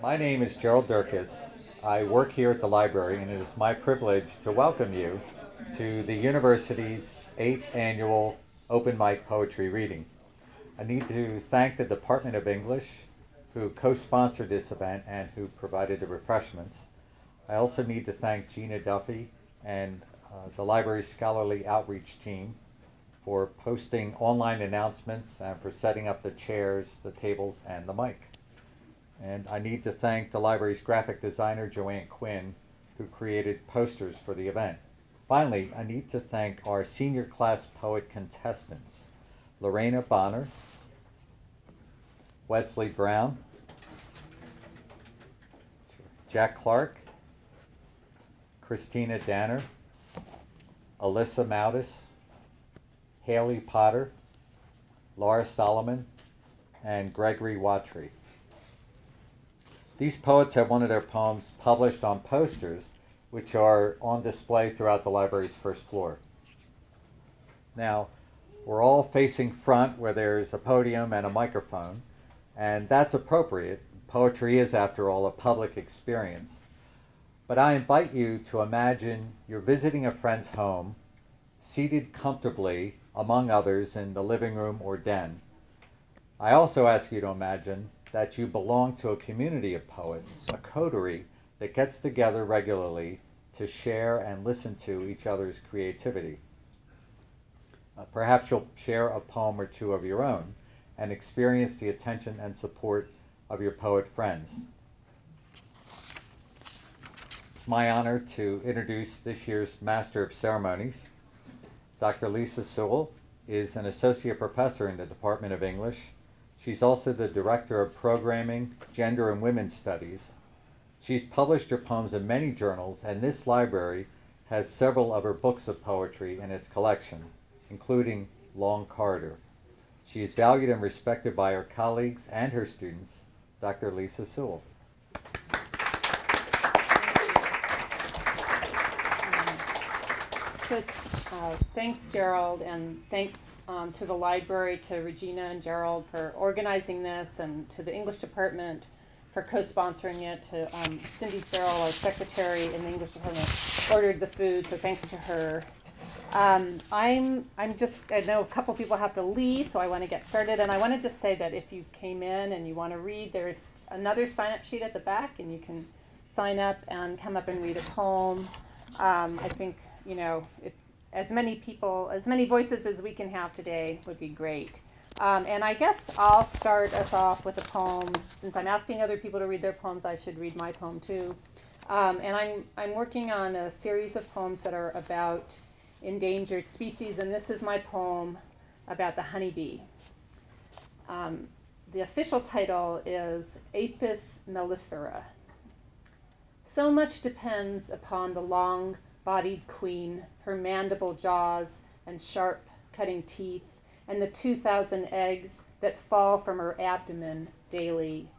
My name is Gerald Dierkas. I work here at the library, and it is my privilege to welcome you to the university's 8th annual open mic poetry reading. I need to thank the Department of English, who co-sponsored this event and who provided the refreshments. I also need to thank Gina Duffy and the library's scholarly outreach team for posting online announcements and for setting up the chairs, the tables, and the mic. And I need to thank the library's graphic designer, Joanne Quinn, who created posters for the event. Finally, I need to thank our senior class poet contestants, Lorena Bonner, Wesley Brown, Jack Clark, Christina Dyer, Alyssa Mudras, Haley Potter, Laura Solomon, and Gregory Wattry. These poets have one of their poems published on posters, which are on display throughout the library's first floor. Now, we're all facing front where there's a podium and a microphone, and that's appropriate. Poetry is, after all, a public experience. But I invite you to imagine you're visiting a friend's home, seated comfortably among others in the living room or den. I also ask you to imagine that you belong to a community of poets, a coterie that gets together regularly to share and listen to each other's creativity. Perhaps you'll share a poem or two of your own and experience the attention and support of your poet friends. It's my honor to introduce this year's Master of Ceremonies. Dr. Lisa Sewell is an associate professor in the Department of English. She's also the Director of Programming, Gender and Women's Studies. She's published her poems in many journals, and this library has several of her books of poetry in its collection, including Long Corridor. She is valued and respected by her colleagues and her students. Dr. Lisa Sewell. So, thanks, Gerald, and thanks to the library, to Regina and Gerald for organizing this, and to the English department for co-sponsoring it, to Cindy Farrell, our secretary in the English department, ordered the food, so thanks to her. I know a couple people have to leave, so I want to get started, and I want to just say that if you came in and you want to read, there's another sign-up sheet at the back, and you can sign up and come up and read a poem. I think, as many voices as we can have today would be great. And I guess I'll start us off with a poem. Since I'm asking other people to read their poems, I should read my poem too. And I'm working on a series of poems that are about endangered species, and this is my poem about the honeybee. The official title is Apis mellifera. So much depends upon the long-bodied queen, her mandible jaws and sharp cutting teeth, and the 2,000 eggs that fall from her abdomen daily.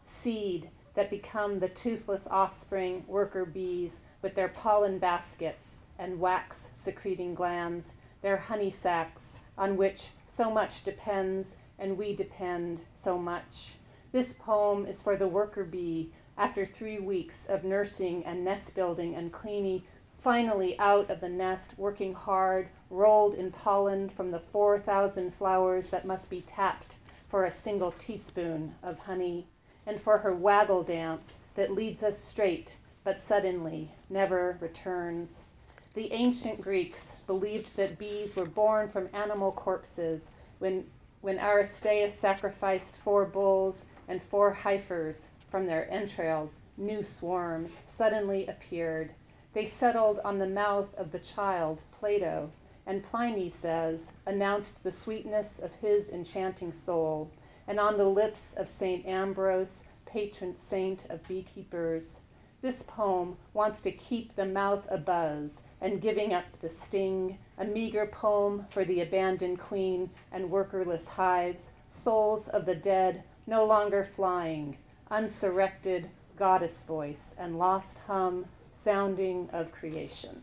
Seed that become the toothless offspring worker bees with their pollen baskets and wax-secreting glands, their honey sacs on which so much depends and we depend so much. This poem is for the worker bee after 3 weeks of nursing and nest building and cleaning, finally out of the nest, working hard, rolled in pollen from the 4,000 flowers that must be tapped for a single teaspoon of honey, and for her waggle dance that leads us straight, but suddenly never returns. The ancient Greeks believed that bees were born from animal corpses when Aristaeus sacrificed 4 bulls and 4 heifers. From their entrails, new swarms suddenly appeared. They settled on the mouth of the child, Plato, and Pliny says, announced the sweetness of his enchanting soul, and on the lips of St. Ambrose, patron saint of beekeepers. This poem wants to keep the mouth abuzz and giving up the sting, a meager poem for the abandoned queen and workerless hives, souls of the dead no longer flying, unsurrected goddess voice and lost hum sounding of creation.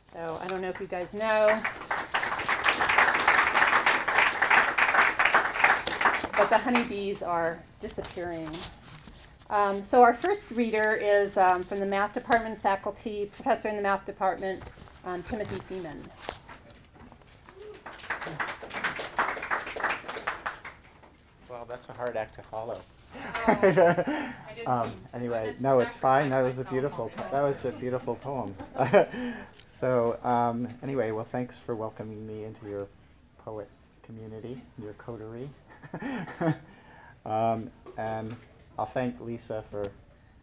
So I don't know if you guys know, but the honeybees are disappearing. So our first reader is from the math department faculty, professor in the math department, Timothy Thiemann. Well, that's a hard act to follow. Anyway, no, it's fine. That was a beautiful poem. So anyway, well, thanks for welcoming me into your poet community, your coterie. And I'll thank Lisa for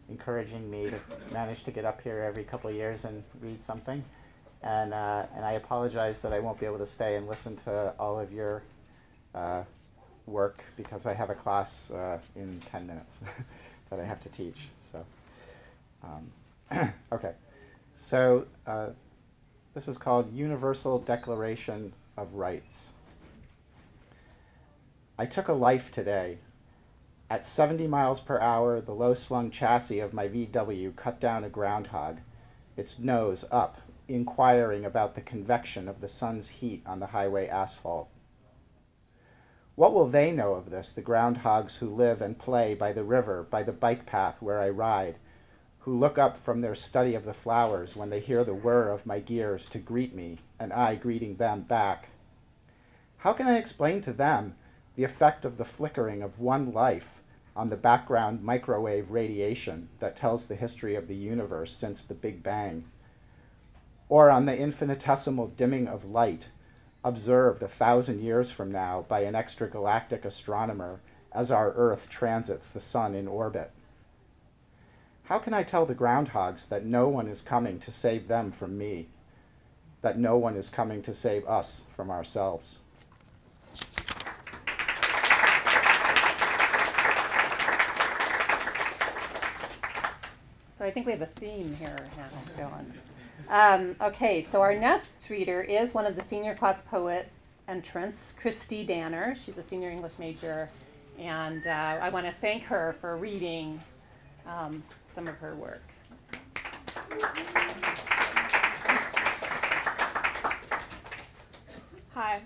encouraging me to manage to get up here every couple of years and read something. And I apologize that I won't be able to stay and listen to all of your work because I have a class in 10 minutes that I have to teach. So, okay. So this is called Universal Declaration of Rights. I took a life today. At 70 miles per hour, the low-slung chassis of my VW cut down a groundhog, its nose up, inquiring about the convection of the sun's heat on the highway asphalt. What will they know of this, the groundhogs who live and play by the river, by the bike path where I ride, who look up from their study of the flowers when they hear the whir of my gears to greet me, and I greeting them back? How can I explain to them the effect of the flickering of one life on the background microwave radiation that tells the history of the universe since the Big Bang? Or on the infinitesimal dimming of light observed 1,000 years from now by an extragalactic astronomer as our Earth transits the sun in orbit? How can I tell the groundhogs that no one is coming to save them from me, that no one is coming to save us from ourselves? So I think we have a theme here now going. Okay, so our next reader is one of the senior class poet entrants, Christy Dyer. She's a senior English major, and I want to thank her for reading some of her work. Hi.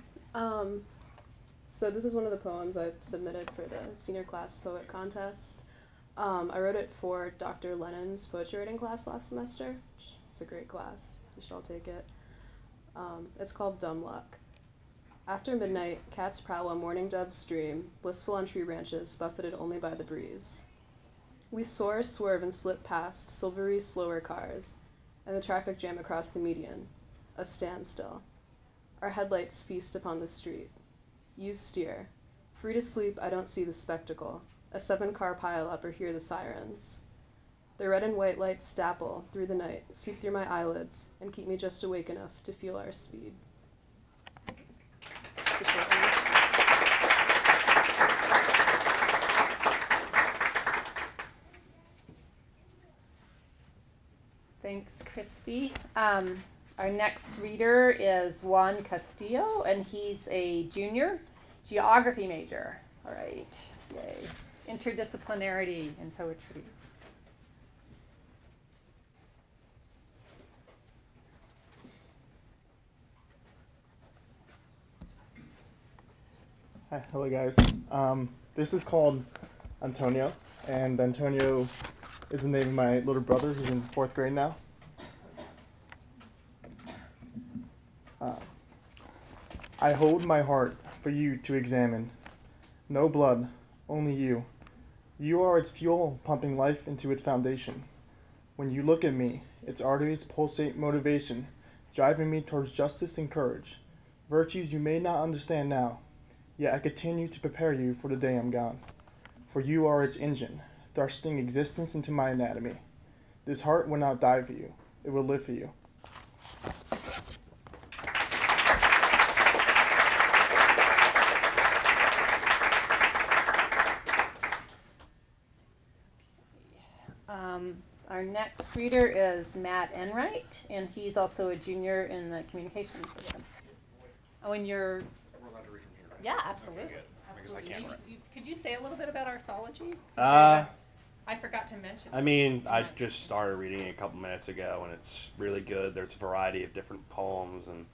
So this is one of the poems I submitted for the senior class poet contest. I wrote it for Dr. Lennon's poetry writing class last semester. It's a great class. You should all take it. It's called Dumb Luck. After midnight, cats prowl while morning doves stream, blissful on tree branches, buffeted only by the breeze. We soar, swerve, and slip past silvery, slower cars, and the traffic jam across the median, a standstill. Our headlights feast upon the street. You steer. Free to sleep, I don't see the spectacle. A 7-car pileup or hear the sirens. The red and white lights dapple through the night, seep through my eyelids, and keep me just awake enough to feel our speed. Thanks, Christy. Our next reader is Juan Castillo, and he's a junior geography major. All right, yay. Interdisciplinarity in poetry. Hi, hello guys. This is called Antonio, and Antonio is the name of my little brother who's in 4th grade now. I hold my heart for you to examine. No blood, only you. You are its fuel, pumping life into its foundation. When you look at me, its arteries pulsate motivation, driving me towards justice and courage, virtues you may not understand now, yet I continue to prepare you for the day I'm gone. For you are its engine, thrusting existence into my anatomy. This heart will not die for you, it will live for you. Our next reader is Matt Enright, and he's also a junior in the communication program. Oh, and you're... We're allowed to read from here, right? Yeah, absolutely. Okay, good. Because I can't write. Could you say a little bit about Arthology? I forgot to mention. I mean, I just started reading it a couple minutes ago, and it's really good. There's a variety of different poems and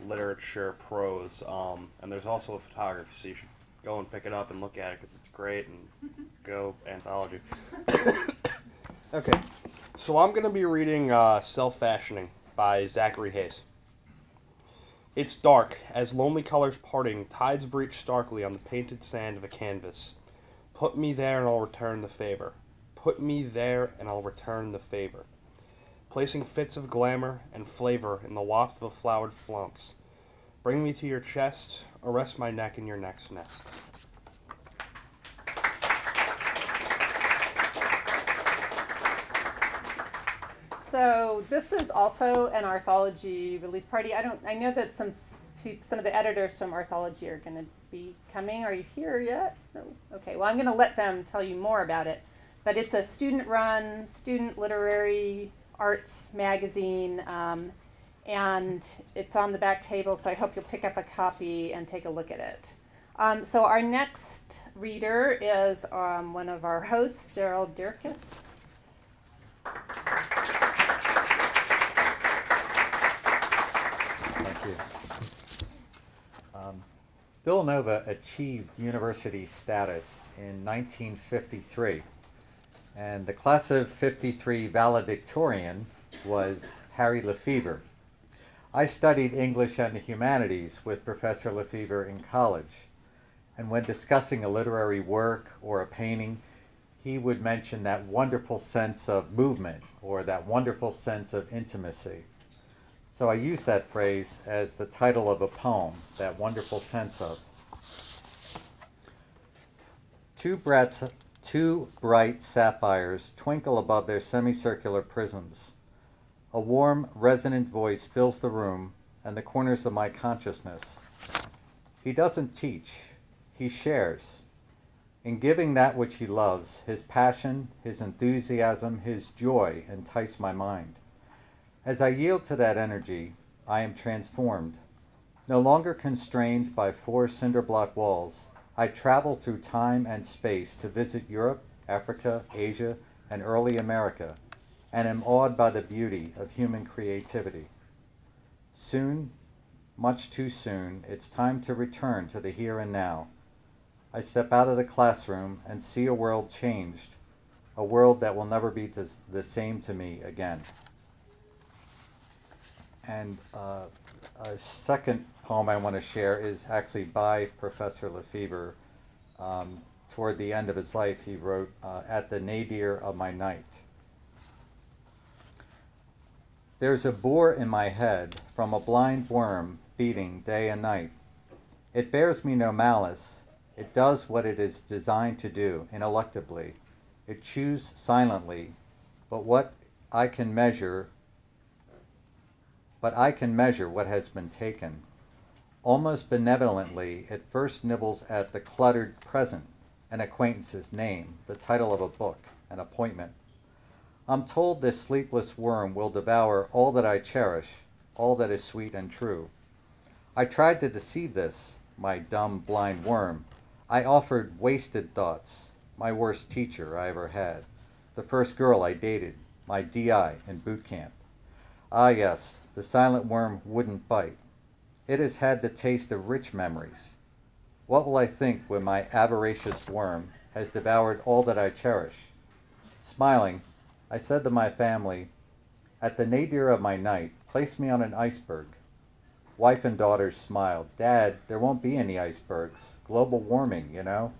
literature, prose, and there's also a photography, so you should go and pick it up and look at it because it's great, and go Anthology. Okay, so I'm going to be reading Self-Fashioning by Zachary Hayes. It's dark, as lonely colors parting, tides breach starkly on the painted sand of a canvas. Put me there and I'll return the favor. Put me there and I'll return the favor. Placing fits of glamour and flavor in the waft of a flowered flounce. Bring me to your chest, arrest my neck in your neck's nest. So this is also an Arthology release party. I know that some of the editors from Arthology are going to be coming. Are you here yet? No. Okay. Well, I'm going to let them tell you more about it. But it's a student-run, student literary arts magazine, and it's on the back table. So I hope you'll pick up a copy and take a look at it. So our next reader is one of our hosts, Gerald Dierkas. Thank you. Villanova achieved university status in 1953, and the class of '53 valedictorian was Harry Lefevre. I studied English and the humanities with Professor Lefevre in college, and when discussing a literary work or a painting, he would mention that wonderful sense of movement or that wonderful sense of intimacy. So I use that phrase as the title of a poem, that wonderful sense of. Two bright sapphires twinkle above their semicircular prisms. A warm, resonant voice fills the room and the corners of my consciousness. He doesn't teach, he shares. In giving that which he loves, his passion, his enthusiasm, his joy entice my mind. As I yield to that energy, I am transformed. No longer constrained by 4 cinder block walls, I travel through time and space to visit Europe, Africa, Asia, and early America, and am awed by the beauty of human creativity. Soon, much too soon, it's time to return to the here and now. I step out of the classroom and see a world changed, a world that will never be the same to me again. And a second poem I want to share is actually by Professor Lefevre. Toward the end of his life, he wrote, "At the nadir of my night." There's a bore in my head from a blind worm beating day and night. It bears me no malice. It does what it is designed to do, ineluctably. It chews silently, but I can measure what has been taken. Almost benevolently, it first nibbles at the cluttered present, an acquaintance's name, the title of a book, an appointment. I'm told this sleepless worm will devour all that I cherish, all that is sweet and true. I tried to deceive this, my dumb, blind worm. I offered wasted thoughts, my worst teacher I ever had, the first girl I dated, my DI in boot camp. Ah yes, the silent worm wouldn't bite. It has had the taste of rich memories. What will I think when my avaricious worm has devoured all that I cherish? Smiling, I said to my family, "At the nadir of my night, place me on an iceberg." Wife and daughters smiled. "Dad, there won't be any icebergs. Global warming, you know."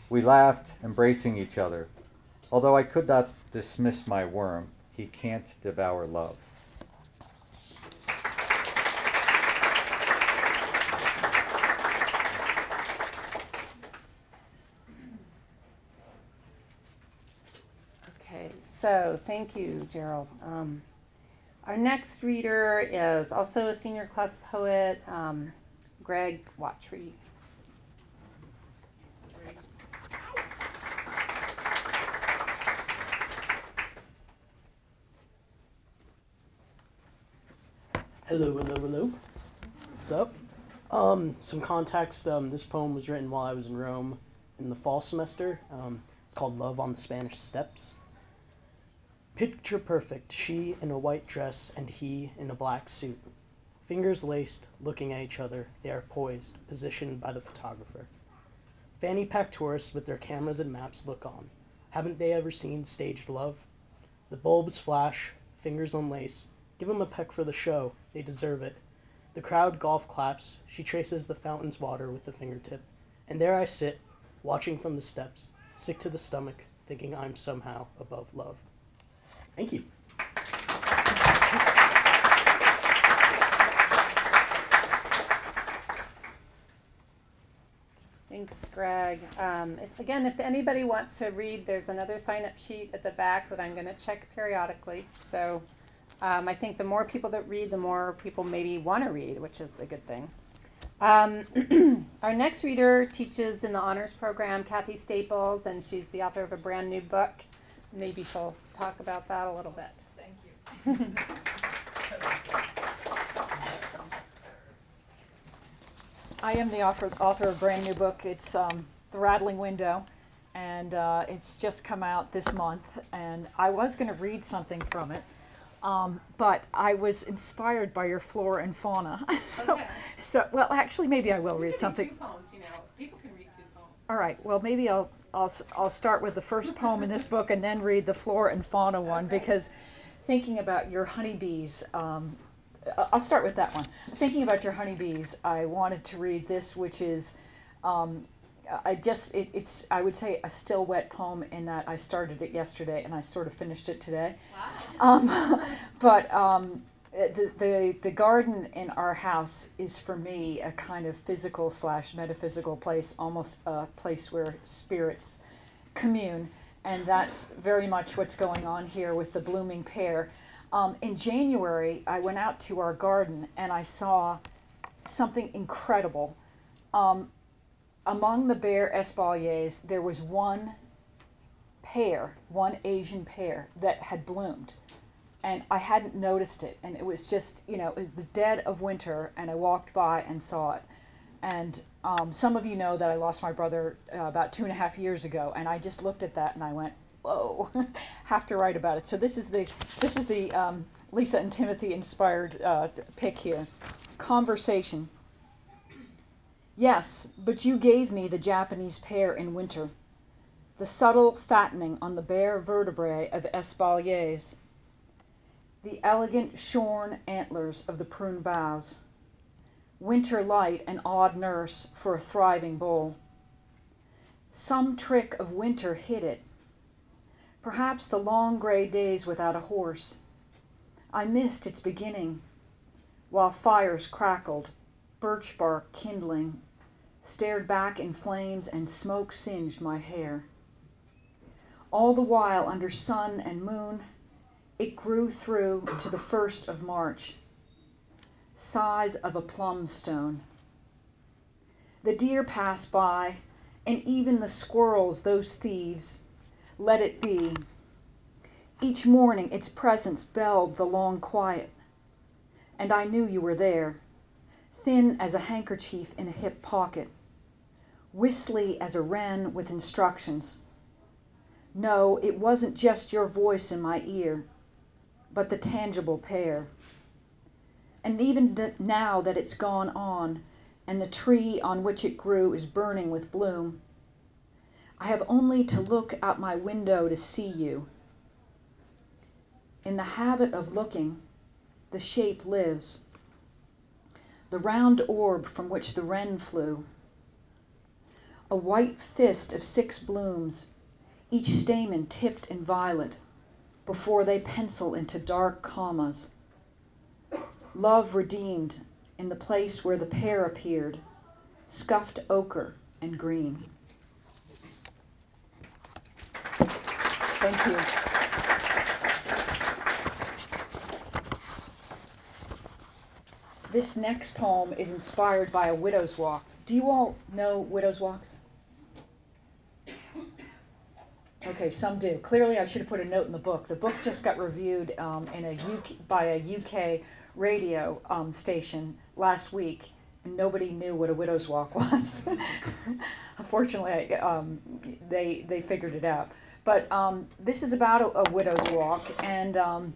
We laughed, embracing each other. Although I could not dismiss my worm, he can't devour love. So thank you, Gerald. Our next reader is also a senior class poet, Greg Wattry. Hello, hello, hello. What's up? Some context, this poem was written while I was in Rome in the fall semester. It's called Love on the Spanish Steps. Picture perfect, she in a white dress and he in a black suit. Fingers laced, looking at each other, they are poised, positioned by the photographer. Fanny pack tourists with their cameras and maps look on. Haven't they ever seen staged love? The bulbs flash, fingers unlace. Give 'em a peck for the show, they deserve it. The crowd golf claps, she traces the fountain's water with the fingertip. And there I sit, watching from the steps, sick to the stomach, thinking I'm somehow above love. Thank you. Thanks, Greg. If anybody wants to read, there's another sign-up sheet at the back that I'm going to check periodically. So I think the more people that read, the more people maybe want to read, which is a good thing. Our next reader teaches in the honors program, Cathy Staples, and she's the author of a brand new book. Maybe she'll talk about that a little bit. Thank you. I am the author of a brand new book. It's The Rattling Window, and it's just come out this month. And I was going to read something from it, but I was inspired by your flora and fauna. Well, actually, maybe I will read something. Read 2 poems, you know. People can read 2 poems. All right. Well, maybe I'll start with the first poem in this book and then read the flora and fauna one, because thinking about your honeybees. I'll start with that one. Thinking about your honeybees, I wanted to read this, which is, it's I would say a still wet poem in that I started it yesterday and I sort of finished it today. Wow. The garden in our house is for me a kind of physical / metaphysical place, almost a place where spirits commune, and that's very much what's going on here with the blooming pear. In January, I went out to our garden and I saw something incredible. Among the bare espaliers, there was one Asian pear that had bloomed. And I hadn't noticed it. And it was just, it was the dead of winter, and I walked by and saw it. And some of you know that I lost my brother about 2.5 years ago, and I just looked at that and I went, whoa, have to write about it. So this is the Lisa and Timothy inspired pick here. Conversation. Yes, but you gave me the Japanese pear in winter, the subtle fattening on the bare vertebrae of espaliers, the elegant shorn antlers of the prune boughs, winter light an odd nurse for a thriving bowl. Some trick of winter hid it. Perhaps the long gray days without a horse. I missed its beginning, while fires crackled, birch bark kindling, stared back in flames and smoke singed my hair. All the while under sun and moon, it grew through to the 1st of March, size of a plum stone. The deer passed by, and even the squirrels, those thieves, let it be. Each morning its presence belled the long quiet, and I knew you were there, thin as a handkerchief in a hip pocket, whistly as a wren with instructions. No, it wasn't just your voice in my ear, but the tangible pear. And even now that it's gone on, and the tree on which it grew is burning with bloom, I have only to look out my window to see you. In the habit of looking, the shape lives. The round orb from which the wren flew. A white fist of 6 blooms, each stamen tipped in violet, before they pencil into dark commas. Love redeemed in the place where the pear appeared, scuffed ochre and green. Thank you. This next poem is inspired by a widow's walk. Do you all know widow's walks? Okay, some do. Clearly, I should have put a note in the book. The book just got reviewed by a UK radio station last week, and nobody knew what a widow's walk was. Unfortunately, they figured it out. But this is about a widow's walk, and I'm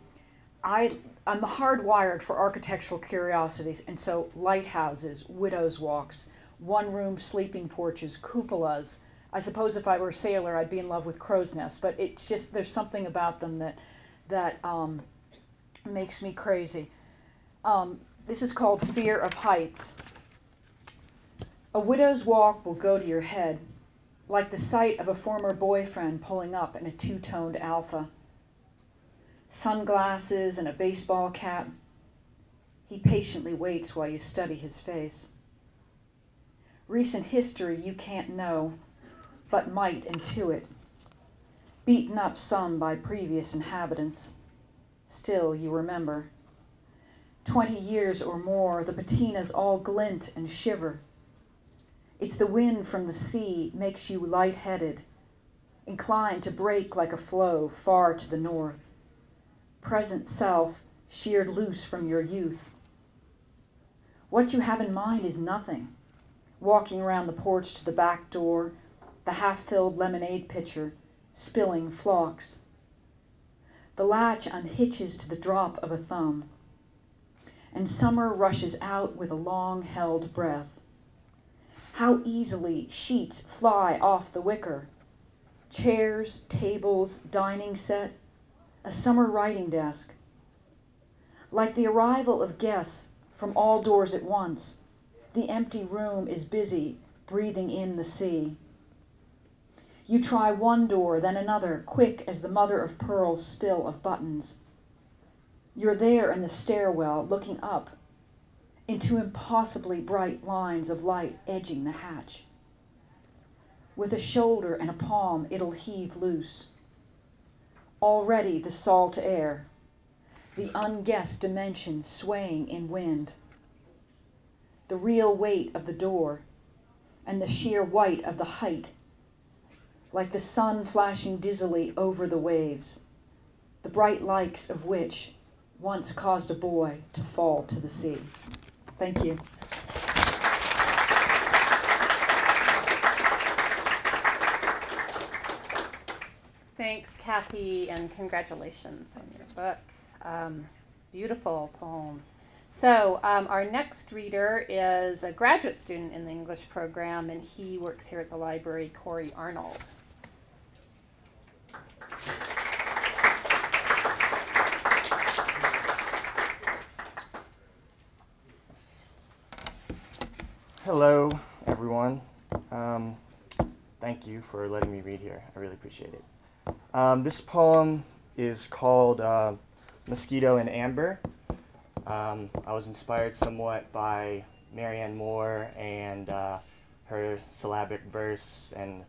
hardwired for architectural curiosities, and so lighthouses, widow's walks, one-room sleeping porches, cupolas. I suppose if I were a sailor, I'd be in love with crow's nests, but it's just, there's something about them that makes me crazy. This is called Fear of Heights. A widow's walk will go to your head, like the sight of a former boyfriend pulling up in a two-toned Alpha. Sunglasses and a baseball cap. He patiently waits while you study his face. Recent history you can't know, but might intuit. Beaten up some by previous inhabitants. Still you remember. 20 years or more, the patinas all glint and shiver. It's the wind from the sea makes you lightheaded, inclined to break like a flow far to the north. Present self sheared loose from your youth. What you have in mind is nothing. Walking around the porch to the back door, the half-filled lemonade pitcher, spilling flocks. The latch unhitches to the drop of a thumb, and summer rushes out with a long-held breath. How easily sheets fly off the wicker. Chairs, tables, dining set, a summer writing desk. Like the arrival of guests from all doors at once, the empty room is busy breathing in the sea. You try one door, then another, quick as the mother-of-pearl spill of buttons. You're there in the stairwell, looking up, into impossibly bright lines of light edging the hatch. With a shoulder and a palm, it'll heave loose. Already the salt air, the unguessed dimensions swaying in wind. The real weight of the door, and the sheer white of the height, like the sun flashing dizzily over the waves, the bright lights of which once caused a boy to fall to the sea. Thank you. Thanks, Cathy, and congratulations on your book. Beautiful poems. So our next reader is a graduate student in the English program, and he works here at the library, Corey Arnold. Hello, everyone. Thank you for letting me read here. I really appreciate it. This poem is called Mosquito and Amber. I was inspired somewhat by Marianne Moore and her syllabic verse, and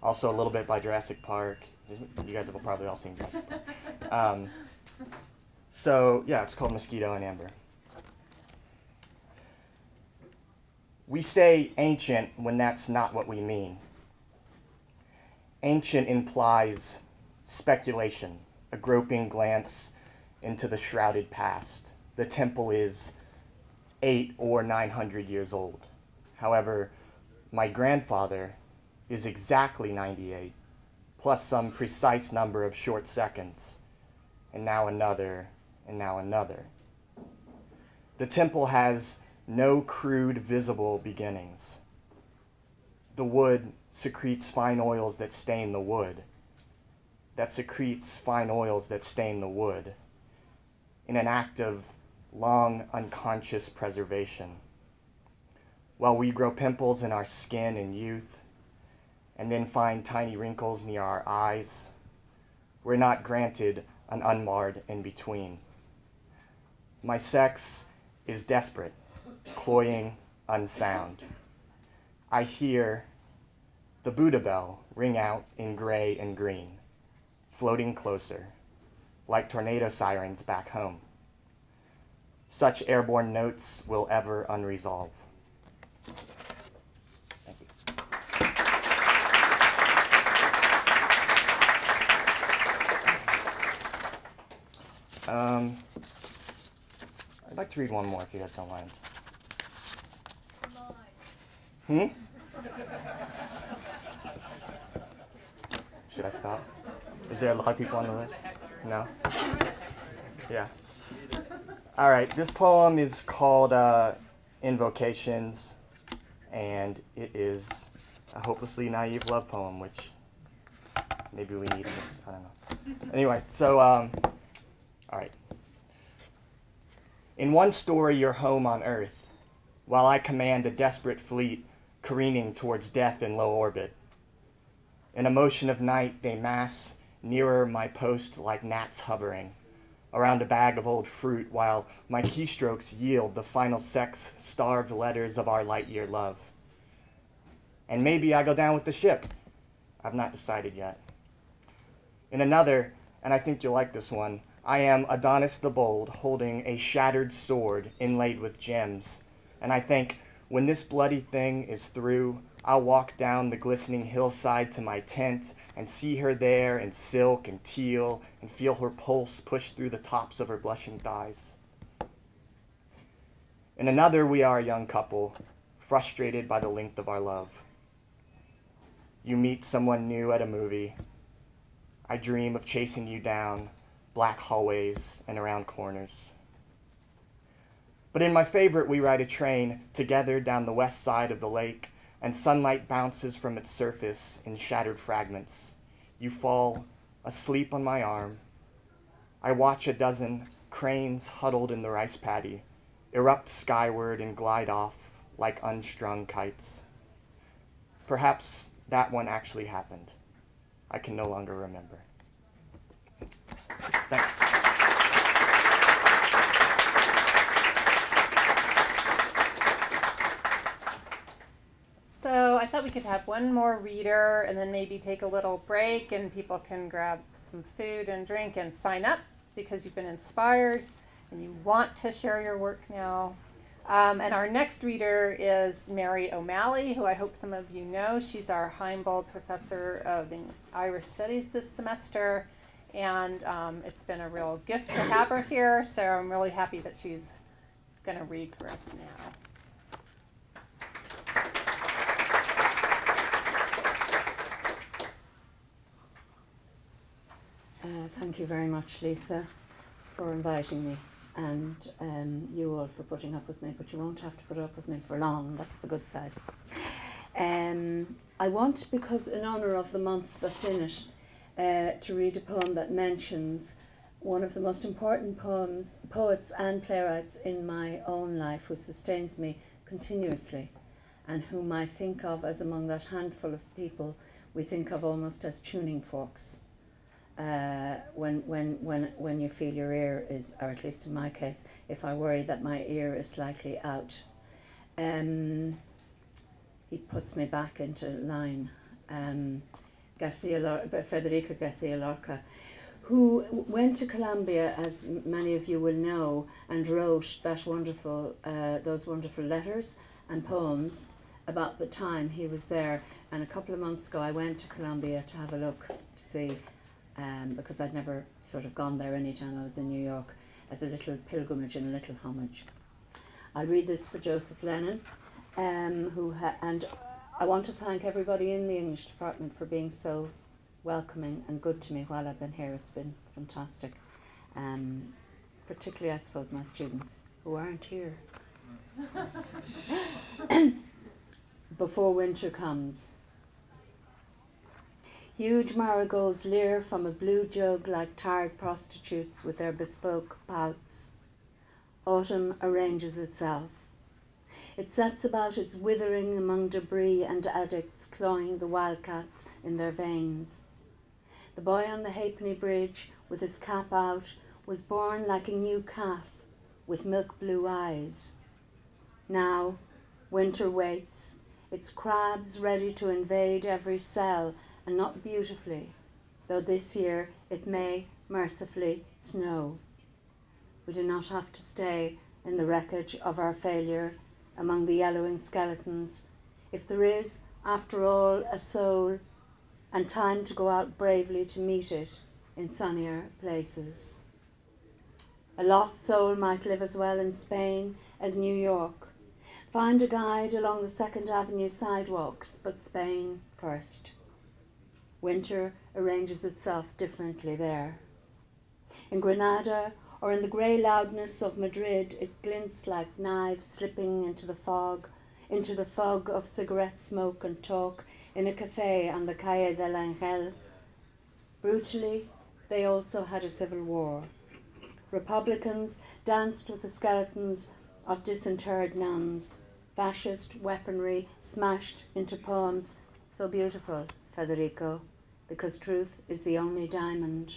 also a little bit by Jurassic Park. You guys have probably all seen Jurassic Park. So yeah, it's called Mosquito and Amber. We say ancient when that's not what we mean. Ancient implies speculation, a groping glance into the shrouded past. The temple is 800 or 900 years old. However, my grandfather is exactly 98, plus some precise number of short seconds, and now another, and now another. The temple has no crude visible beginnings. The wood secretes fine oils that stain the wood, that secretes fine oils that stain the wood, in an act of long unconscious preservation. While we grow pimples in our skin in youth, and then find tiny wrinkles near our eyes, we're not granted an unmarred in-between. My sex is desperate, cloying, unsound. I hear the Buddha bell ring out in gray and green, floating closer, like tornado sirens back home. Such airborne notes will ever unresolve. Thank you. I'd like to read one more if you guys don't mind. Should I stop? Is there a lot of people on the list? No? Yeah. All right, this poem is called Invocations, and it is a hopelessly naive love poem, which maybe we need this, I don't know. Anyway, so, all right. In one story, you're home on Earth, while I command a desperate fleet careening towards death in low orbit. In a motion of night, they mass nearer my post like gnats hovering around a bag of old fruit, while my keystrokes yield the final sex-starved letters of our light-year love. And maybe I go down with the ship. I've not decided yet. In another, and I think you'll like this one, I am Adonis the Bold, holding a shattered sword inlaid with gems. And I think, when this bloody thing is through, I'll walk down the glistening hillside to my tent and see her there in silk and teal and feel her pulse push through the tops of her blushing thighs. In another, we are a young couple, frustrated by the length of our love. You meet someone new at a movie. I dream of chasing you down black hallways and around corners. But in my favorite, we ride a train together down the west side of the lake, and sunlight bounces from its surface in shattered fragments. You fall asleep on my arm. I watch a dozen cranes huddled in the rice paddy erupt skyward and glide off like unstrung kites. Perhaps that one actually happened. I can no longer remember. Thanks. So I thought we could have one more reader and then maybe take a little break and people can grab some food and drink and sign up because you've been inspired and you want to share your work now. And our next reader is Mary OMalley, who I hope some of you know. She's our Heimbold Professor of Irish Studies this semester, and it's been a real gift to have her here, so I'm really happy that she's going to read for us now. Thank you very much, Lisa, for inviting me, and you all for putting up with me, but you won't have to put up with me for long, that's the good side. I want, because in honour of the month that's in it, to read a poem that mentions one of the most important poets and playwrights in my own life, who sustains me continuously, and whom I think of as among that handful of people we think of almost as tuning forks. When you feel your ear is, or at least in my case, if I worry that my ear is slightly out, he puts me back into line. Federico García Lorca, who went to Colombia, as many of you will know, and wrote that wonderful, those wonderful letters and poems about the time he was there. And a couple of months ago, I went to Colombia to have a look to see. Because I'd never sort of gone there any time I was in New York, as a little pilgrimage and a little homage. I'll read this for Joseph Lennon, and I want to thank everybody in the English department for being so welcoming and good to me while I've been here. It's been fantastic. Particularly, I suppose, my students who aren't here. Before winter comes. Huge marigolds leer from a blue jug like tired prostitutes with their bespoke pouts. Autumn arranges itself. It sets about its withering among debris and addicts clawing the wildcats in their veins. The boy on the halfpenny bridge with his cap out was born like a new calf with milk blue eyes. Now, winter waits, its crabs ready to invade every cell, and not beautifully, though this year it may mercifully snow. We do not have to stay in the wreckage of our failure among the yellowing skeletons, if there is, after all, a soul and time to go out bravely to meet it in sunnier places. A lost soul might live as well in Spain as New York. Find a guide along the 2nd Avenue sidewalks, but Spain first. Winter arranges itself differently there. In Granada, or in the grey loudness of Madrid, it glints like knives slipping into the fog into the fog of cigarette smoke and talk in a cafe on the Calle del Angel. Brutally, they also had a civil war. Republicans danced with the skeletons of disinterred nuns. Fascist weaponry smashed into poems so beautiful, Federico, because truth is the only diamond.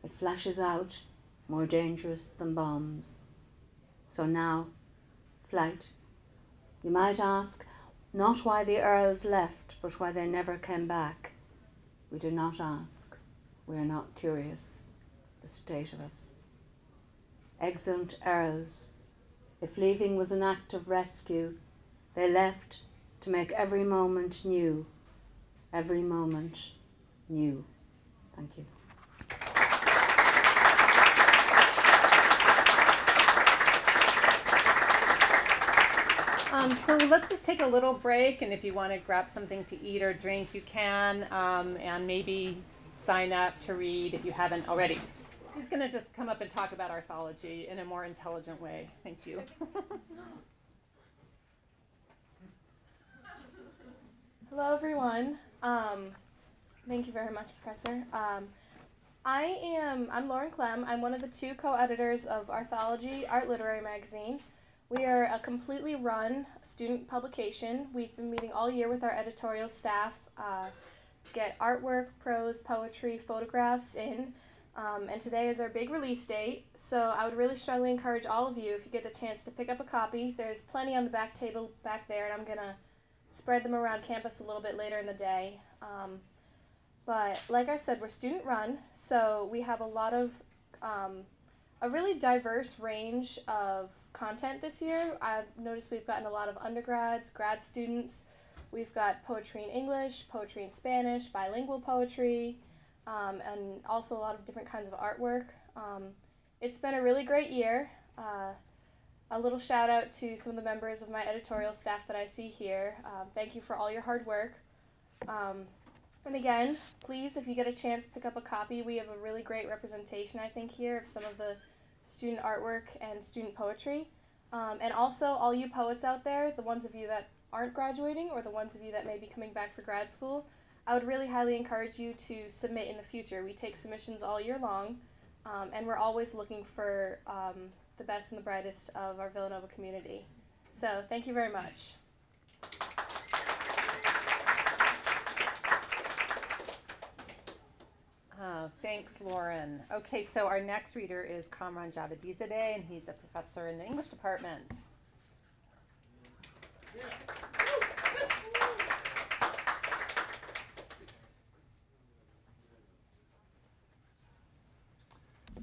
It flashes out, more dangerous than bombs. So now, flight. You might ask, not why the Earls left, but why they never came back. We do not ask. We are not curious. The state of us. Exeunt Earls. If leaving was an act of rescue, they left to make every moment new. Every moment new. Thank you. So let's just take a little break, and if you want to grab something to eat or drink, you can, and maybe sign up to read if you haven't already. He's going to just come up and talk about Arthology in a more intelligent way. Thank you. Hello, everyone. Thank you very much, Professor. I'm Lauren Clem. I'm one of the 2 co-editors of Arthology, Art Literary Magazine. We are a completely run student publication. We've been meeting all year with our editorial staff to get artwork, prose, poetry, photographs in. And today is our big release date, so I would really strongly encourage all of you, if you get the chance, to pick up a copy. There's plenty on the back table back there, and I'm going to spread them around campus a little bit later in the day. But like I said, we're student run, so we have a lot of a really diverse range of content this year. I've noticed we've gotten a lot of undergrads, grad students. We've got poetry in English, poetry in Spanish, bilingual poetry, and also a lot of different kinds of artwork. It's been a really great year. A little shout out to some of the members of my editorial staff that I see here. Thank you for all your hard work. And again, please, if you get a chance, pick up a copy. We have a really great representation, I think, here of some of the student artwork and student poetry. And also, all you poets out there, the ones of you that aren't graduating or the ones of you that may be coming back for grad school, I would really highly encourage you to submit in the future. We take submissions all year long, and we're always looking for the best and the brightest of our Villanova community. So thank you very much. Thanks, Lauren. Okay, so our next reader is Comrade Javadisade, and he's a professor in the English department.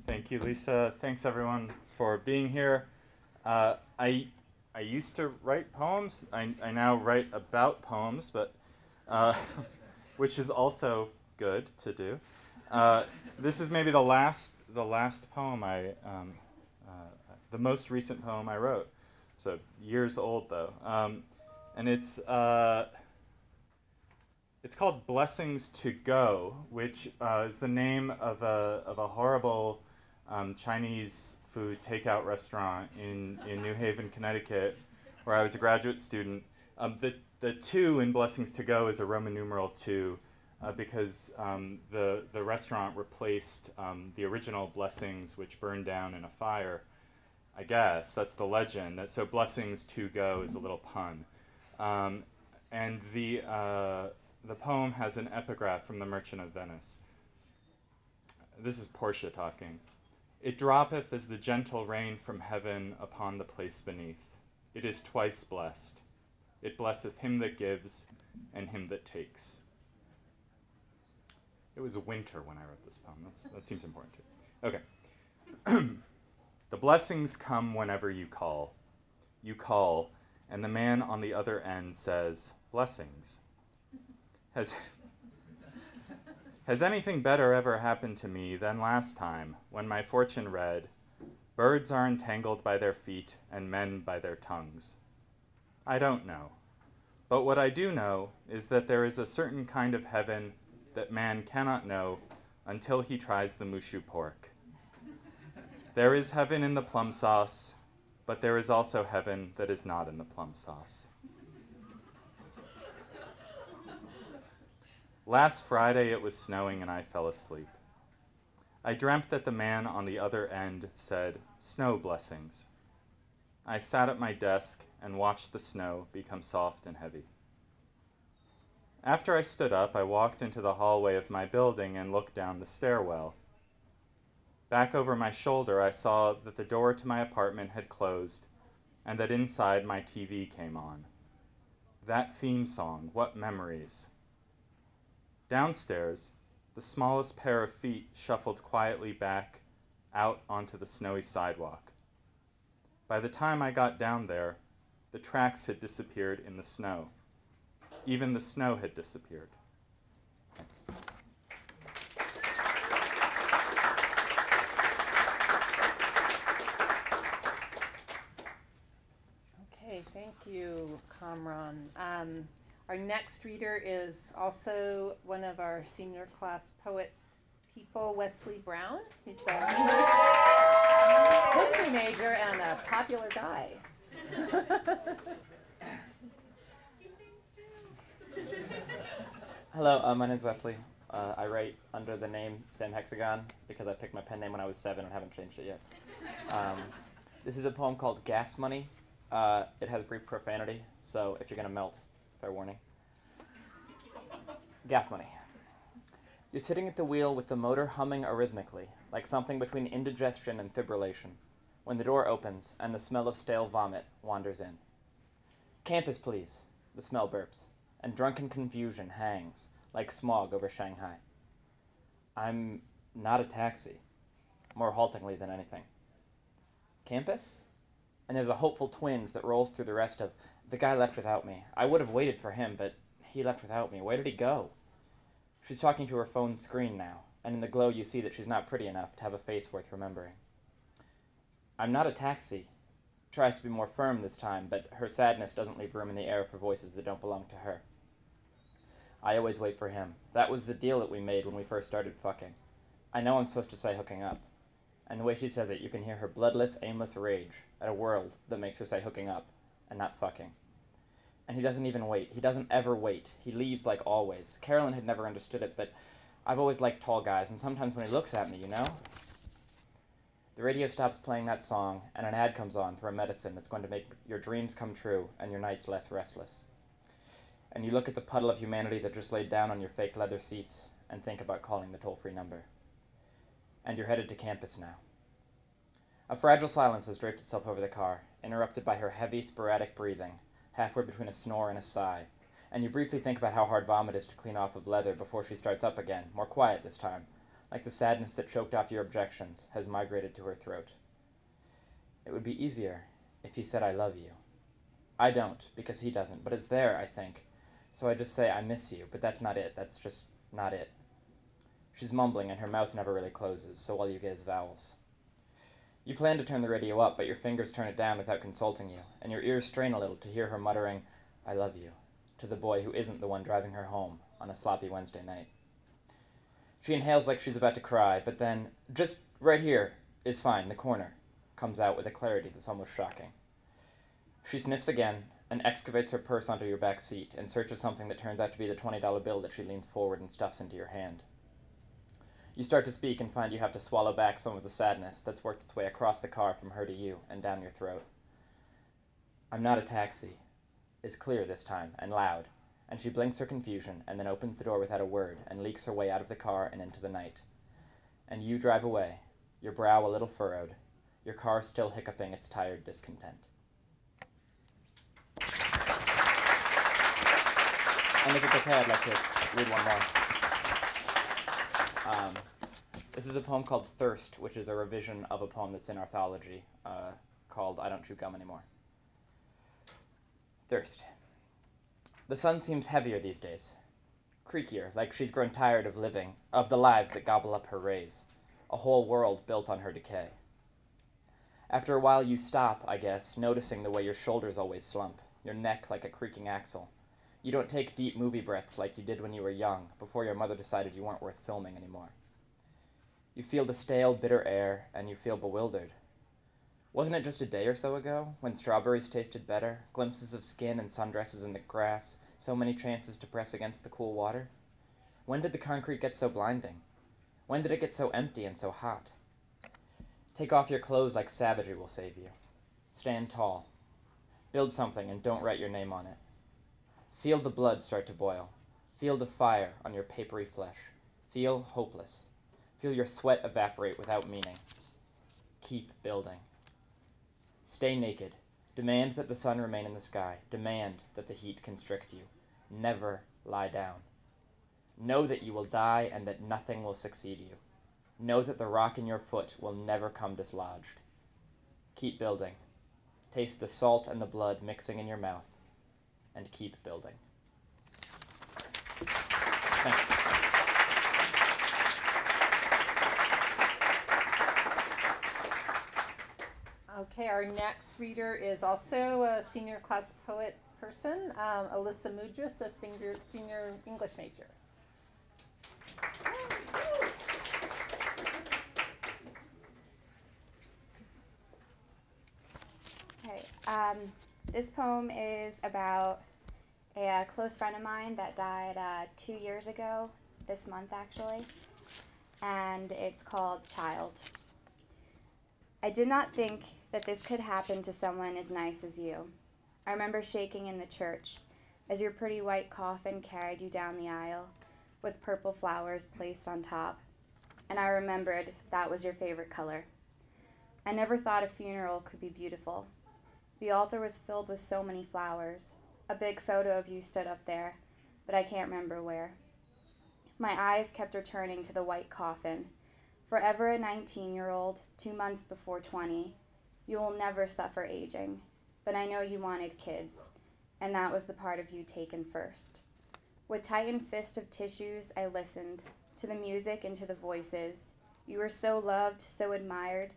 Thank you, Lisa. Thanks, everyone, for being here. I used to write poems. I now write about poems, but which is also good to do. This is maybe the last poem the most recent poem I wrote. So years old though, and it's called "Blessings to Go," which is the name of a horrible Chinese food takeout restaurant in New Haven, Connecticut, where I was a graduate student. The 2 in "Blessings to Go" is a Roman numeral 2. Because the restaurant replaced the original Blessings, which burned down in a fire. I guess that's the legend. So "Blessings to Go" is a little pun, and the poem has an epigraph from The Merchant of Venice. This is Portia talking. It droppeth as the gentle rain from heaven upon the place beneath. It is twice blessed. It blesseth him that gives and him that takes. It was winter when I wrote this poem. That seems important too. Okay. The blessings come whenever you call. You call, and the man on the other end says, "Blessings." Has anything better ever happened to me than last time when my fortune read, "Birds are entangled by their feet and men by their tongues"? I don't know. But what I do know is that there is a certain kind of heaven that man cannot know until he tries the mushu pork. There is heaven in the plum sauce, but there is also heaven that is not in the plum sauce. Last Friday it was snowing and I fell asleep. I dreamt that the man on the other end said, "Snow blessings." I sat at my desk and watched the snow become soft and heavy. After I stood up, I walked into the hallway of my building and looked down the stairwell. Back over my shoulder, I saw that the door to my apartment had closed and that inside my TV came on. That theme song, what memories. Downstairs, the smallest pair of feet shuffled quietly back out onto the snowy sidewalk. By the time I got down there, the tracks had disappeared in the snow. Even the snow had disappeared. Thanks. Okay, thank you, Kamran. Our next reader is also one of our senior class poet people, Wesley Brown. He's an English history major and a popular guy. Hello, my name's Wesley. I write under the name Sam Hexagon because I picked my pen name when I was 7 and haven't changed it yet. This is a poem called Gas Money. It has brief profanity, so if you're going to melt, fair warning. Gas money. You're sitting at the wheel with the motor humming arrhythmically, like something between indigestion and fibrillation, when the door opens and the smell of stale vomit wanders in. Campus, please, the smell burps, and drunken confusion hangs like smog over Shanghai. I'm not a taxi, more haltingly than anything. Campus? And there's a hopeful twinge that rolls through the rest of, the guy left without me. I would have waited for him, but he left without me. Where did he go? She's talking to her phone's screen now, and in the glow you see that she's not pretty enough to have a face worth remembering. I'm not a taxi. Tries to be more firm this time, but her sadness doesn't leave room in the air for voices that don't belong to her. I always wait for him. That was the deal that we made when we first started fucking. I know I'm supposed to say hooking up. And the way she says it, you can hear her bloodless, aimless rage at a world that makes her say hooking up and not fucking. And he doesn't even wait. He doesn't ever wait. He leaves like always. Carolyn had never understood it, but I've always liked tall guys, and sometimes when he looks at me, you know? The radio stops playing that song, and an ad comes on for a medicine that's going to make your dreams come true and your nights less restless. And you look at the puddle of humanity that just laid down on your fake leather seats and think about calling the toll-free number. And you're headed to campus now. A fragile silence has draped itself over the car, interrupted by her heavy, sporadic breathing, halfway between a snore and a sigh, and you briefly think about how hard vomit is to clean off of leather before she starts up again, more quiet this time, like the sadness that choked off your objections has migrated to her throat. It would be easier if he said I love you. I don't, because he doesn't, but it's there, I think, so I just say I miss you, but that's not it, that's just not it. She's mumbling and her mouth never really closes, so all you get is vowels. You plan to turn the radio up, but your fingers turn it down without consulting you, and your ears strain a little to hear her muttering, I love you, to the boy who isn't the one driving her home on a sloppy Wednesday night. She inhales like she's about to cry, but then, just right here is fine, the corner, comes out with a clarity that's almost shocking. She sniffs again and excavates her purse onto your back seat in search of something that turns out to be the $20 bill that she leans forward and stuffs into your hand. You start to speak and find you have to swallow back some of the sadness that's worked its way across the car from her to you and down your throat. I'm not a taxi is clear this time and loud, and she blinks her confusion and then opens the door without a word and leaks her way out of the car and into the night. And you drive away, your brow a little furrowed, your car still hiccuping its tired discontent. And if it's okay, I'd like to read one more. This is a poem called Thirst, which is a revision of a poem that's in Arthology called I Don't Chew Gum Anymore. Thirst. The sun seems heavier these days. Creakier, like she's grown tired of living, of the lives that gobble up her rays. A whole world built on her decay. After a while you stop, I guess, noticing the way your shoulders always slump, your neck like a creaking axle. You don't take deep movie breaths like you did when you were young, before your mother decided you weren't worth filming anymore. You feel the stale, bitter air, and you feel bewildered. Wasn't it just a day or so ago, when strawberries tasted better, glimpses of skin and sundresses in the grass, so many chances to press against the cool water? When did the concrete get so blinding? When did it get so empty and so hot? Take off your clothes like savagery will save you. Stand tall. Build something and don't write your name on it. Feel the blood start to boil. Feel the fire on your papery flesh. Feel hopeless. Feel your sweat evaporate without meaning. Keep building. Stay naked. Demand that the sun remain in the sky. Demand that the heat constrict you. Never lie down. Know that you will die and that nothing will succeed you. Know that the rock in your foot will never come dislodged. Keep building. Taste the salt and the blood mixing in your mouth. And keep building. Thanks. Okay, our next reader is also a senior class poet person, Alyssa Mudras, a senior English major. Okay, this poem is about a close friend of mine that died 2 years ago, this month actually, and it's called Child. I did not think that this could happen to someone as nice as you. I remember shaking in the church as your pretty white coffin carried you down the aisle with purple flowers placed on top, and I remembered that was your favorite color. I never thought a funeral could be beautiful. The altar was filled with so many flowers. A big photo of you stood up there, but I can't remember where. My eyes kept returning to the white coffin. Forever a 19-year-old, 2 months before 20, you will never suffer aging, but I know you wanted kids, and that was the part of you taken first. With tightened fist of tissues, I listened to the music and to the voices. You were so loved, so admired,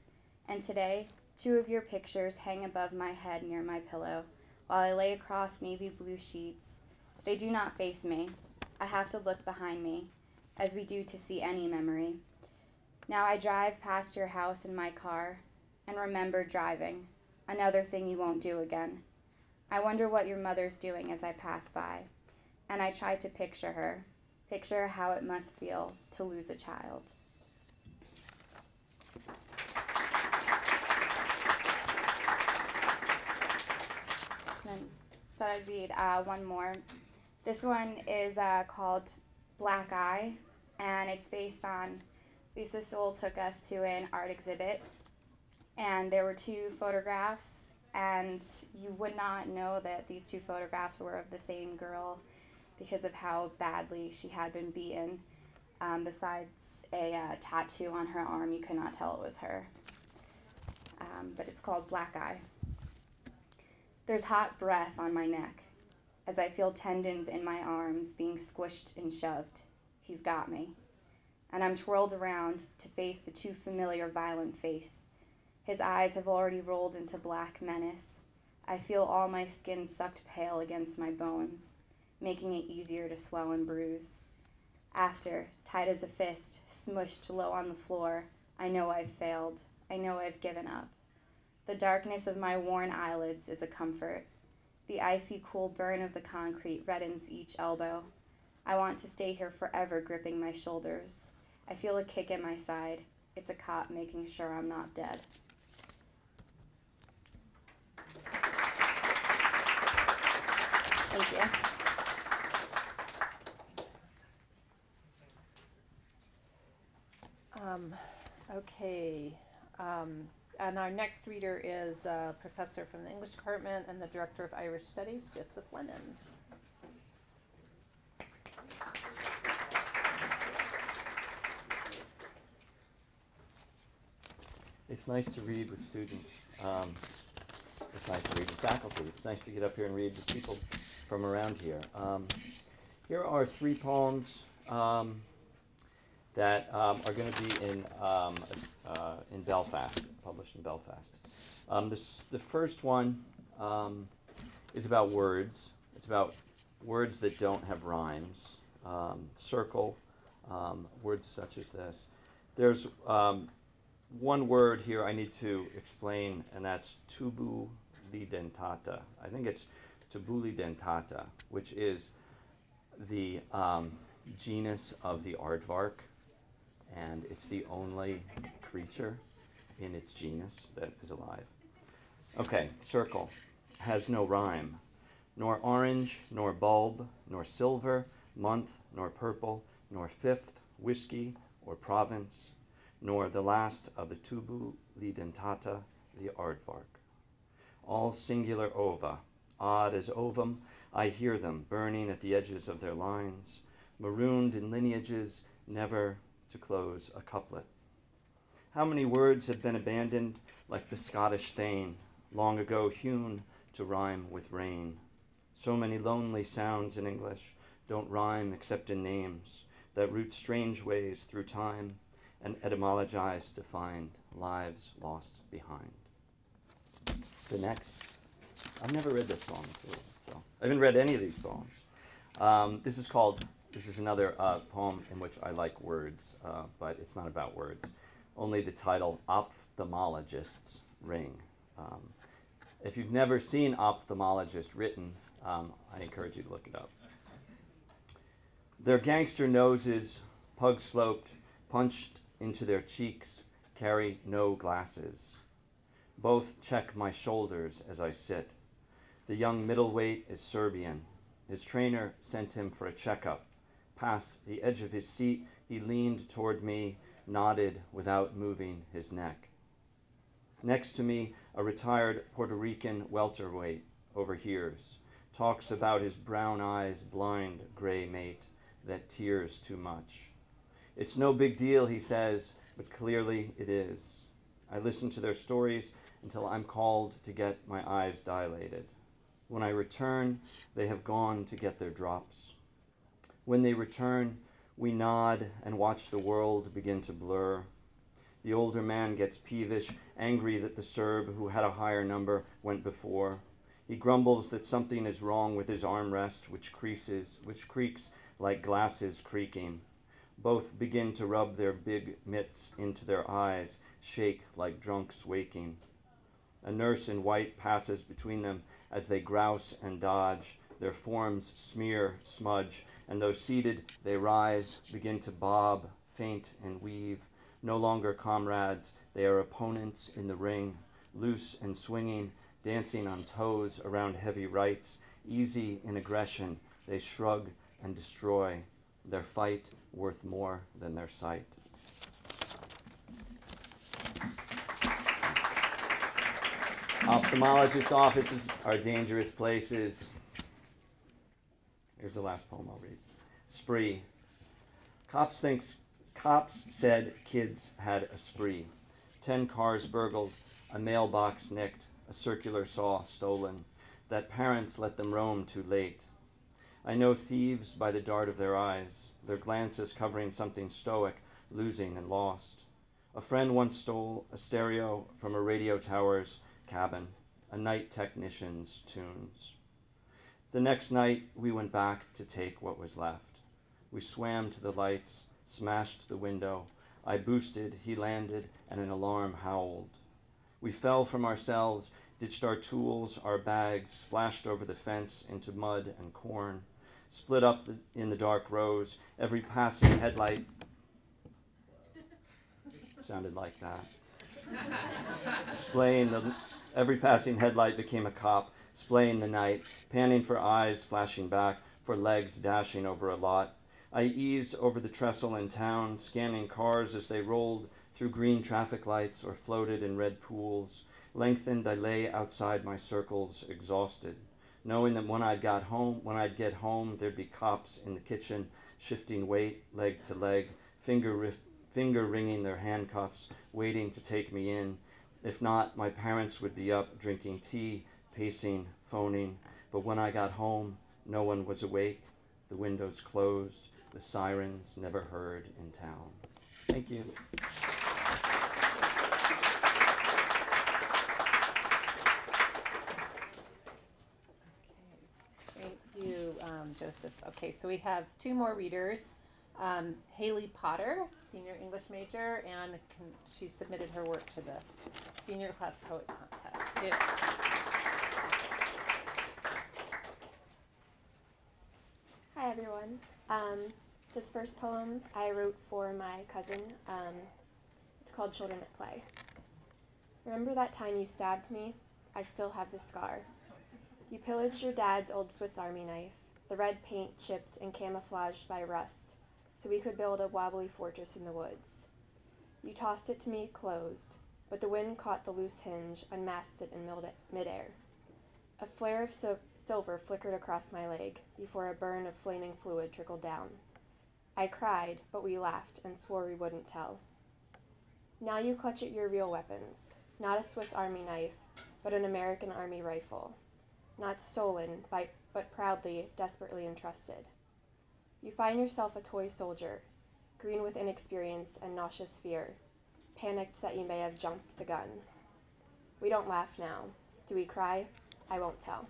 and today, 2 of your pictures hang above my head near my pillow, while I lay across navy blue sheets. They do not face me. I have to look behind me, as we do to see any memory. Now I drive past your house in my car and remember driving, another thing you won't do again. I wonder what your mother's doing as I pass by, and I try to picture how it must feel to lose a child. Then thought I'd read one more. This one is called Black Eye, and it's based on Lisa Sewell took us to an art exhibit, and there were 2 photographs, and you would not know that these 2 photographs were of the same girl because of how badly she had been beaten. Besides a tattoo on her arm, you could not tell it was her. But it's called Black Eye. There's hot breath on my neck as I feel tendons in my arms being squished and shoved. He's got me. And I'm twirled around to face the too familiar violent face. His eyes have already rolled into black menace. I feel all my skin sucked pale against my bones, making it easier to swell and bruise. After, tight as a fist, smushed low on the floor, I know I've failed. I know I've given up. The darkness of my worn eyelids is a comfort. The icy cool burn of the concrete reddens each elbow. I want to stay here forever, gripping my shoulders. I feel a kick in my side. It's a cop making sure I'm not dead. Thank you. Okay. And our next reader is a professor from the English department and the director of Irish Studies, Joseph Lennon. It's nice to read with students. It's nice to read with faculty. It's nice to get up here and read with people from around here. Here are 3 poems that are going to be in Belfast, published in Belfast. The first one is about words. It's about words that don't have rhymes. Circle, words such as this. There's one word here I need to explain, and that's tubulidentata. I think it's tubulidentata, which is the genus of the aardvark, and it's the only creature in its genus that is alive. Okay, circle has no rhyme, nor orange, nor bulb, nor silver, month, nor purple, nor fifth, whiskey, or province, nor the last of the tubu lidentata, the aardvark. All singular ova, odd as ovum, I hear them burning at the edges of their lines, marooned in lineages, never to close a couplet. How many words have been abandoned like the Scottish thane, long ago hewn to rhyme with rain? So many lonely sounds in English don't rhyme except in names that root strange ways through time and etymologize to find lives lost behind. The next, I've never read this poem, so I haven't read any of these poems. This is another poem in which I like words, but it's not about words. Only the title, Ophthalmologist's Ring. If you've never seen Ophthalmologist written, I encourage you to look it up. Their gangster noses, pug-sloped, punched into their cheeks, carry no glasses. Both check my shoulders as I sit. The young middleweight is Serbian. His trainer sent him for a checkup. Past the edge of his seat, he leaned toward me, nodded without moving his neck. Next to me, a retired Puerto Rican welterweight overhears, talks about his brown eyes' blind gray mate that tears too much. It's no big deal, he says, but clearly it is. I listen to their stories until I'm called to get my eyes dilated. When I return, they have gone to get their drops. When they return, we nod and watch the world begin to blur. The older man gets peevish, angry that the Serb who had a higher number went before. He grumbles that something is wrong with his armrest, which creaks like glasses creaking. Both begin to rub their big mitts into their eyes, shake like drunks waking. A nurse in white passes between them as they grouse and dodge. Their forms smear, smudge, and though seated, they rise, begin to bob, faint, and weave. No longer comrades, they are opponents in the ring, loose and swinging, dancing on toes around heavy rights, easy in aggression, they shrug and destroy, their fight worth more than their sight. Ophthalmologist offices are dangerous places. Here's the last poem I'll read. Spree. Cops said kids had a spree. 10 cars burgled, a mailbox nicked, a circular saw stolen, that parents let them roam too late. I know thieves by the dart of their eyes, their glances covering something stoic, losing and lost. A friend once stole a stereo from a radio tower's cabin, a night technician's tunes. The next night, we went back to take what was left. We swam to the lights, smashed the window. I boosted, he landed, and an alarm howled. We fell from ourselves, ditched our tools, our bags, splashed over the fence into mud and corn, split up in the dark rows, every passing headlight sounded like that. Every passing headlight became a cop, splaying the night, panning for eyes flashing back, for legs dashing over a lot. I eased over the trestle in town, scanning cars as they rolled through green traffic lights or floated in red pools. Lengthened, I lay outside my circles, exhausted, knowing that when I'd get home, there'd be cops in the kitchen, shifting weight, leg to leg, finger ringing their handcuffs, waiting to take me in. If not, my parents would be up drinking tea, pacing, phoning. But when I got home, no one was awake, the windows closed, the sirens never heard in town. Thank you. Thank you, Joseph. Okay, so we have two more readers. Haley Potter, senior English major, and she submitted her work to the senior class poet contest too. Hi everyone. This first poem I wrote for my cousin. It's called Children at Play. Remember that time you stabbed me? I still have the scar. You pillaged your dad's old Swiss Army knife, the red paint chipped and camouflaged by rust, so we could build a wobbly fortress in the woods. You tossed it to me closed, but the wind caught the loose hinge, unmasked it in midair. A flare of silver flickered across my leg before a burn of flaming fluid trickled down. I cried, but we laughed and swore we wouldn't tell. Now you clutch at your real weapons, not a Swiss Army knife, but an American Army rifle, not stolen, but proudly, desperately entrusted. You find yourself a toy soldier, green with inexperience and nauseous fear, panicked that you may have jumped the gun. We don't laugh now. Do we cry? I won't tell.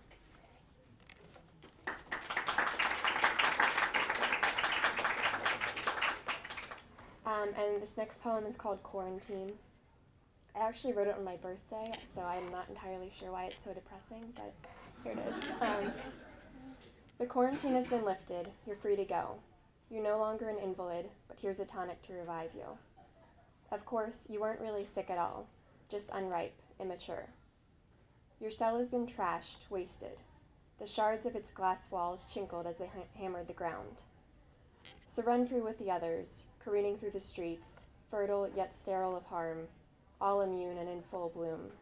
And this next poem is called Quarantine. I actually wrote it on my birthday, so I'm not entirely sure why it's so depressing, but here it is. The quarantine has been lifted. You're free to go. You're no longer an invalid, but here's a tonic to revive you. Of course, you weren't really sick at all, just unripe, immature. Your cell has been trashed, wasted. The shards of its glass walls chinkled as they hammered the ground. So run free with the others, careening through the streets, fertile yet sterile of harm, all immune and in full bloom.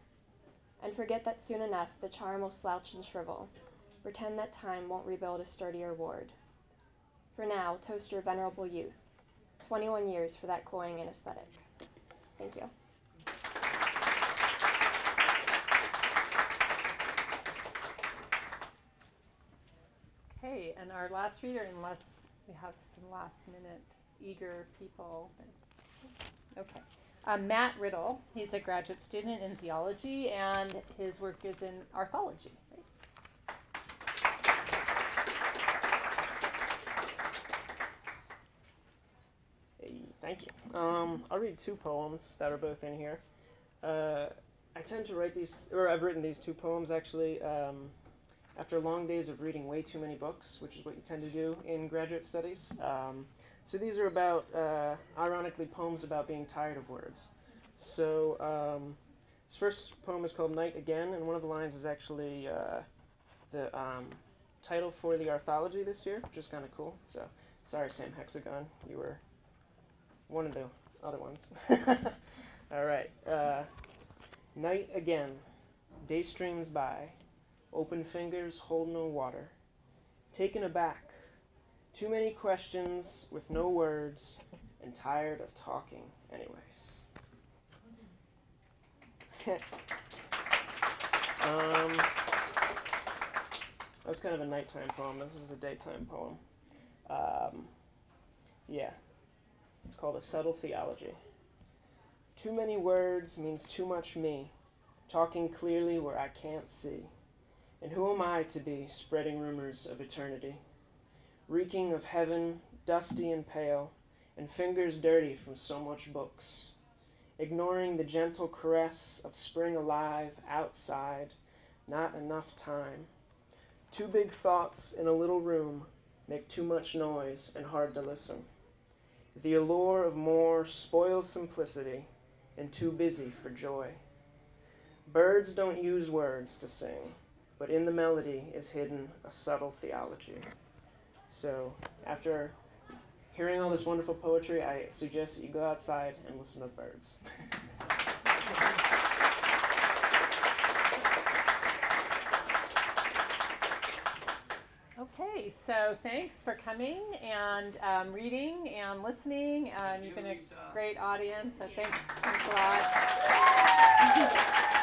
And forget that soon enough the charm will slouch and shrivel. Pretend that time won't rebuild a sturdier ward. For now, toast your venerable youth. 21 years for that cloying anesthetic. Thank you. Okay, and our last reader, unless we have some last-minute eager people. Okay. Matt Riddle, he's a graduate student in theology, and his work is in Arthology. Hey, thank you. I'll read two poems that are both in here. I tend to write these, or I've written these two poems actually after long days of reading way too many books, which is what you tend to do in graduate studies. So these are about, ironically, poems about being tired of words. So this first poem is called Night Again, and one of the lines is actually the title for the Arthology this year, which is kind of cool. So sorry, Sam Hexagon, you were one of the other ones. All right. Night again. Day streams by. Open fingers hold no water. Taken aback. Too many questions with no words, and tired of talking anyways. That was kind of a nighttime poem. This is a daytime poem. Yeah. It's called A Subtle Theology. Too many words means too much me, talking clearly where I can't see. And who am I to be spreading rumors of eternity? Reeking of heaven, dusty and pale, and fingers dirty from so much books. Ignoring the gentle caress of spring alive outside, not enough time. Too big thoughts in a little room make too much noise and hard to listen. The allure of more spoils simplicity, and too busy for joy. Birds don't use words to sing, but in the melody is hidden a subtle theology. So after hearing all this wonderful poetry, I suggest that you go outside and listen to the birds. Okay, so thanks for coming and reading and listening, and you've been a great audience, so thanks a lot.